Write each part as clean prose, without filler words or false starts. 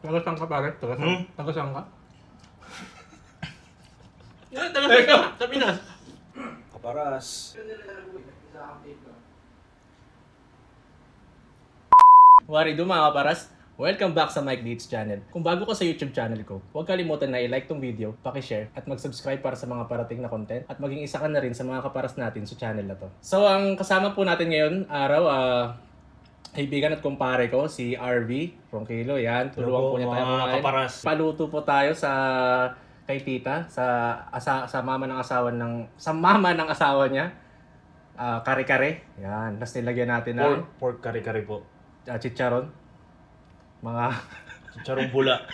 Taga saan ka pare? Taga saan? Taga saan ka? Taga Teka. saan ka? Sa Pinas. Kaparas. Wari do mga kaparas! Welcome back sa Mike Deeds channel. Kung bago ka sa YouTube channel ko, huwag kalimutan na i-like tong video, paki-share, at mag-subscribe para sa mga parating na content, at maging isa ka na rin sa mga kaparas natin sa channel na to. So, ang kasama po natin ngayon, araw, kaibigan at kumpare ko, si RV from Kilo. Yan, tulungan po niya tayo mga kumain. kaparas. Paluto po tayo sa kay tita, sa mama ng asawa niya. Kare-kare. Yan, tapos nilagyan natin ng Pork kare-kare po. chicharon. Mga Chicharong bula.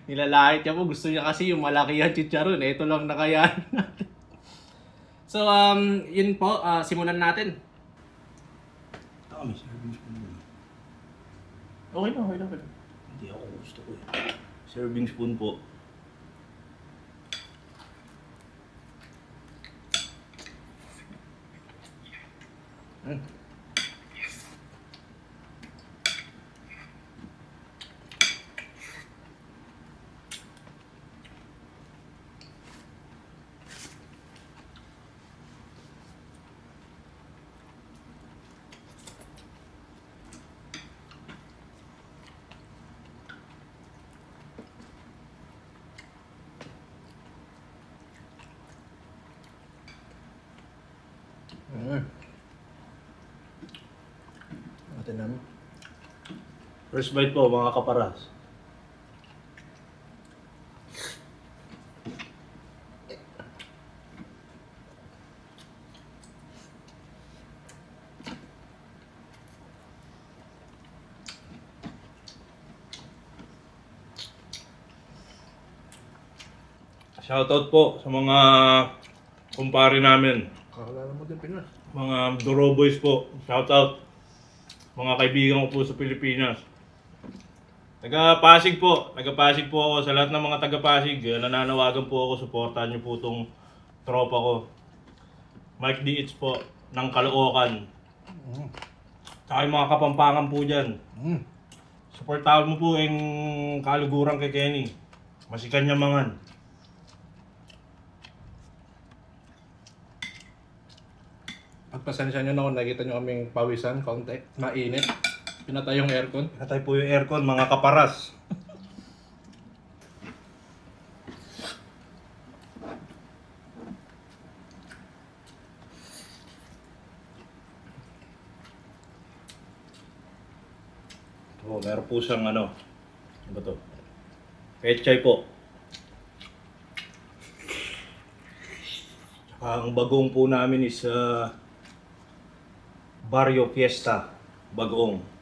nilalait niya po. Gusto niya kasi yung malaki yan chicharon. Ito lang nakayaan natin. So, yun po. Simulan natin. May serving spoon mo. Okay lang, okay lang. Hindi ako gusto ko eh. Serving spoon po. Natin namin. First bite po mga kaparas. Shoutout po sa mga kumpare namin. Kakilala mo din Pinas. Mga Doro Boys po. Shoutout. Mga kaibigan ko po sa Pilipinas. Taga-Pasig po. Taga-Pasig po ako. Sa lahat ng mga taga-Pasig, nananawagan po ako. Suportahan niyo po itong tropa ko. Mike Deeds po. Ng Caloocan. Tsaka yung mga kapampangan po dyan. Suportahan mo po yung kaluguran kay Kenny. Masikan niya mangan. Pagpasensya nyo na kung nakita nyo kaming pawisan, kaunti. Mainit. Pinatay yung aircon. Natay po yung aircon, mga kaparas. Oh, meron po siyang ano ba to? Pechay po. Tsaka ang bagong po namin is Barrio Fiesta, Bagoong.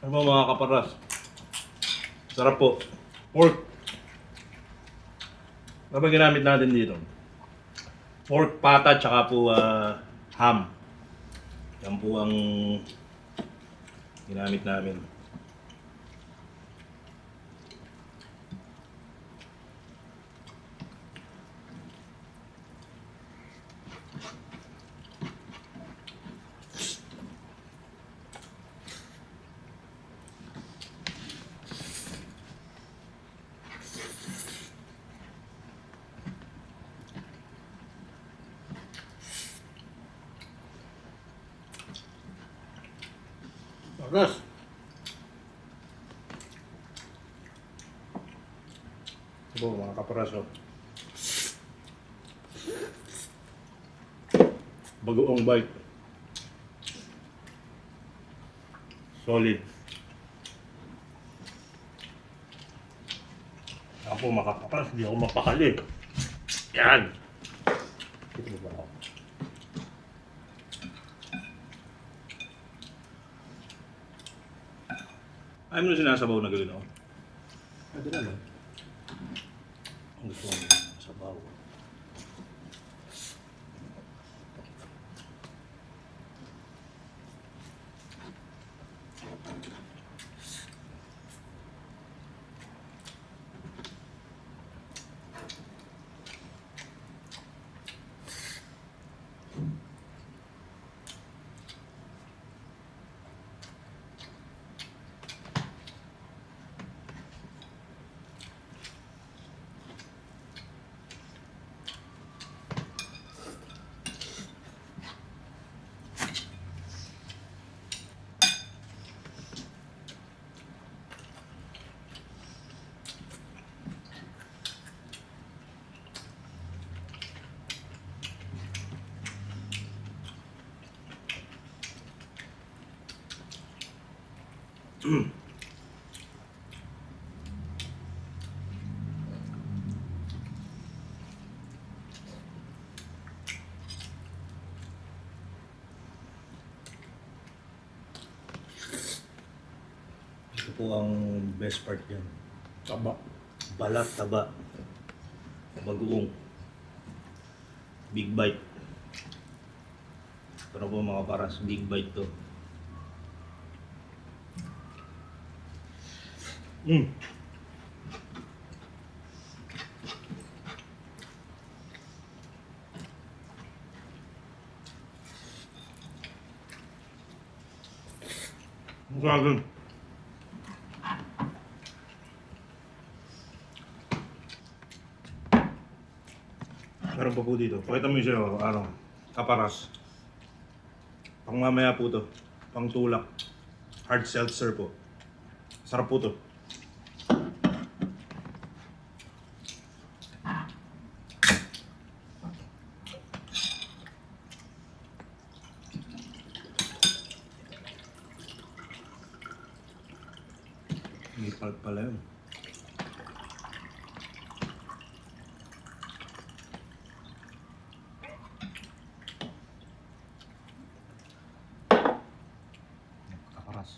Ano mo mga kaparas? Sarap po. Pork. Ano ba ginamit natin dito? Pork, pata, tsaka po ham. Yan po ang ginamit namin. Ras! Ito mga kaparaso. Bagoong bite. Solid. Ako makapakas, hindi ako mapakali. Yan! Ito ba ako? Ayaw mo na sinasabaw na gawin ako? Pwede naman. Ang gusto ko sabaw. Ito po ang best part yan. Taba. Balat, taba. Bagoong. Big bite. Ito na po mga paras, big bite to. Gagawin. Meron pa po dito. Pakita mo yung siya, ano, kaparas. Pang mamaya po to. Pang tulak. Hard seltzer po. Sarap po to. Hindi pala yun. Kaparas.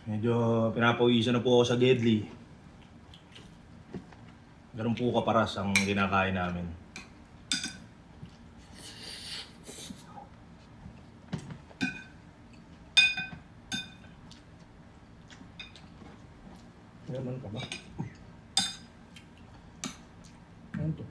Medyo pinapawisan na po ako sa Gedli. Ganun po kaparas ang kinakain namin. Yaman ka ba? Ano to?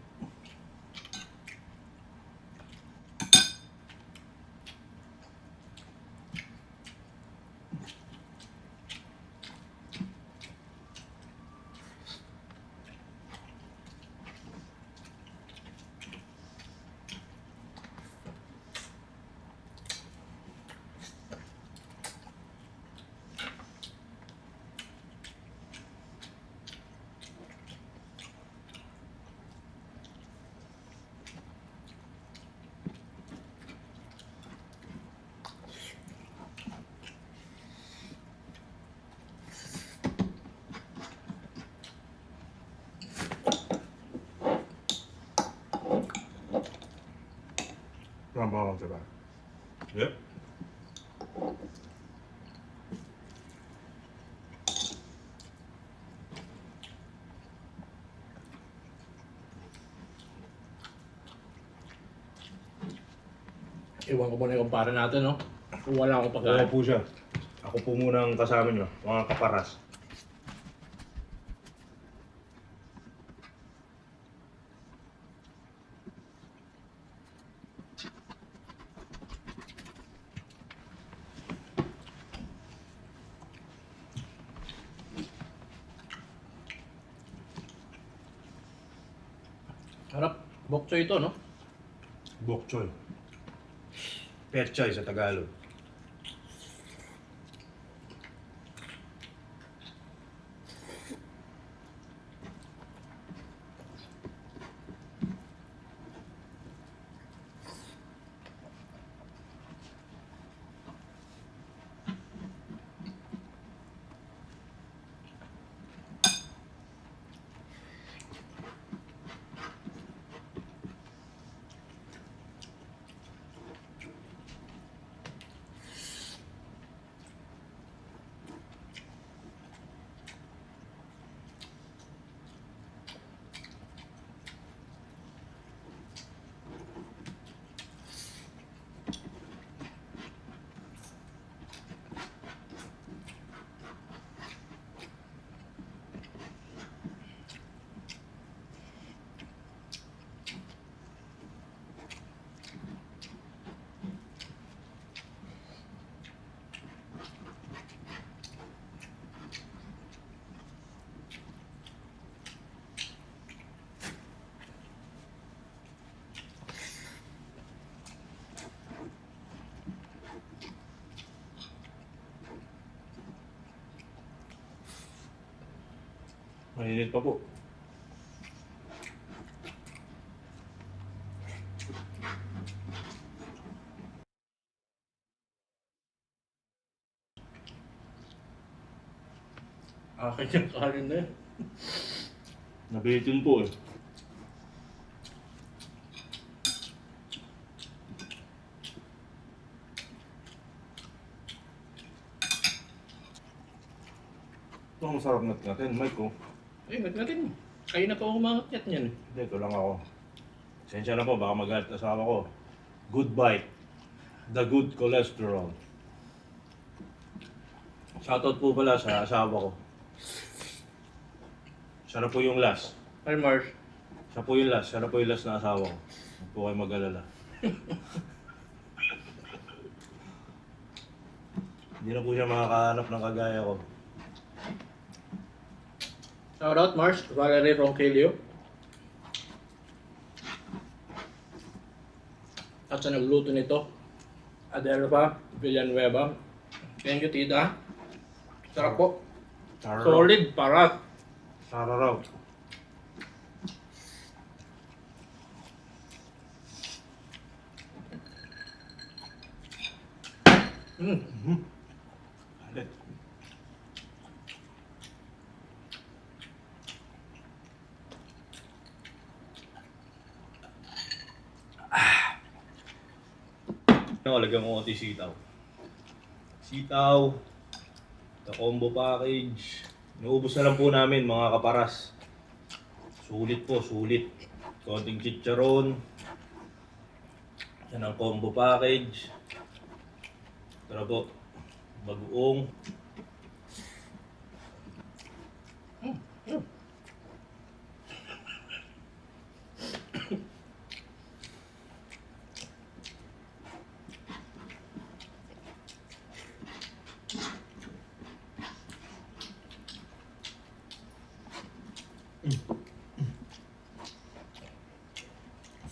Rampa diba? Yep. Iwan ko muna yung kumpara natin, no? Kung wala akong Ako pagkain. po siya. Ako po muna ang kasama nyo, mga kaparas. Harap, bokchoy ito, no? Bok choy. Pechay sa Tagalog. Mainit pa po. Akin yung kanin na yun. Nabitin po eh. Ito ang masarap natin, Mike ko. Eh, natin. Kayo na pa umangat niyan. Hindi, ito lang ako. Sensya na po, baka magalit asawa ko. Good bite. The good cholesterol. Shoutout po pala sa asawa ko. Siya na po yung last. Hi, Mars. Siya po yung last. Siya na po yung last na asawa ko. Huwag po kayo mag-alala. Hindi na po siya makakahanap ng kagaya ko. Shoutout, Mars. Valerie Ronquillo. At sa nagluto nito, Adelva Villanueva. Thank you, tita. Sarap po. Solid, parat. Sararaw. Alit. Lagyan ko konti sitaw. Sitaw. The combo package. Naubos na lang po namin mga kaparas. Sulit po, sulit. Konting chicharon. Yan ang combo package. Tara po. Bagoong.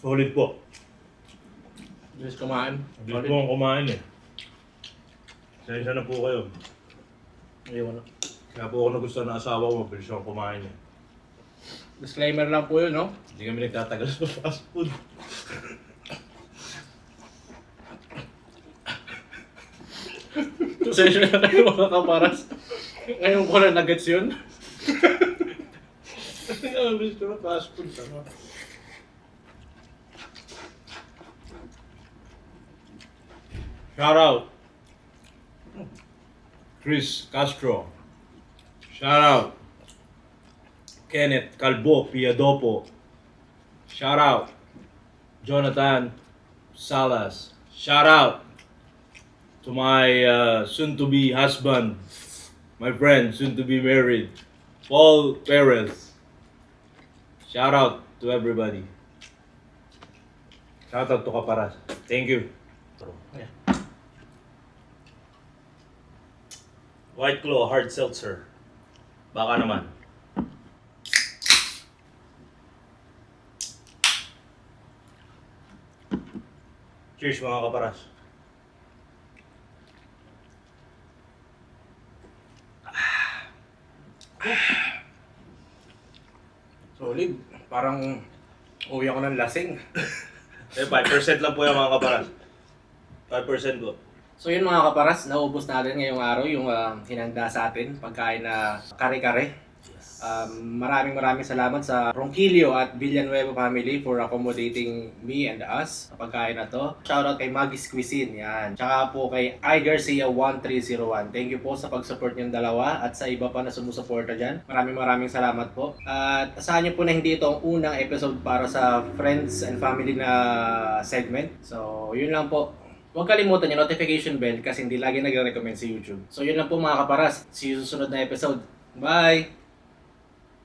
Solid po. Bilis kumain. Bilis po ang kumain eh. Sensya na po kayo. Ayun. Kaya po ako nagustuhan ng asawa ko, mabilis akong kumain eh. Disclaimer lang po yun, no? Hindi kami nagtatagal sa fast food. Session na tayo mga kaparas. Ngayon ko na nagets yun. Mabilis na fast food. Ano? Shout out Chris Castro. Shout out Kenneth Calbo Piadopo. Shout out Jonathan Salas. Shout out to my soon-to-be husband, my friend, soon-to-be married, Paul Perez. Shout out to everybody. Shout out to Kaparas. Thank you. Yeah. White Claw Hard Seltzer. Baka naman. Cheers mga kaparas. Solid. Parang uwi ako ng lasing. Eh, 5% lang po yung mga kaparas. 5% po. So yun mga kaparas, naubos natin ngayong araw yung hinanda sa atin, pagkain na kare-kare. Maraming salamat sa Ronquillo at Villanueva family for accommodating me and us sa pagkain na to. Shoutout kay Maggie's Cuisine, yan. Tsaka po kay iGarcia 1301. Thank you po sa pag-support niyong dalawa at sa iba pa na sumusuporta dyan. Maraming salamat po. At asahan niyo po na hindi ito ang unang episode para sa friends and family na segment. So yun lang po. Huwag kalimutan yung notification bell kasi hindi lagi nagre-recommend si YouTube. So yun lang po mga kaparas. See you sa susunod na episode. Bye!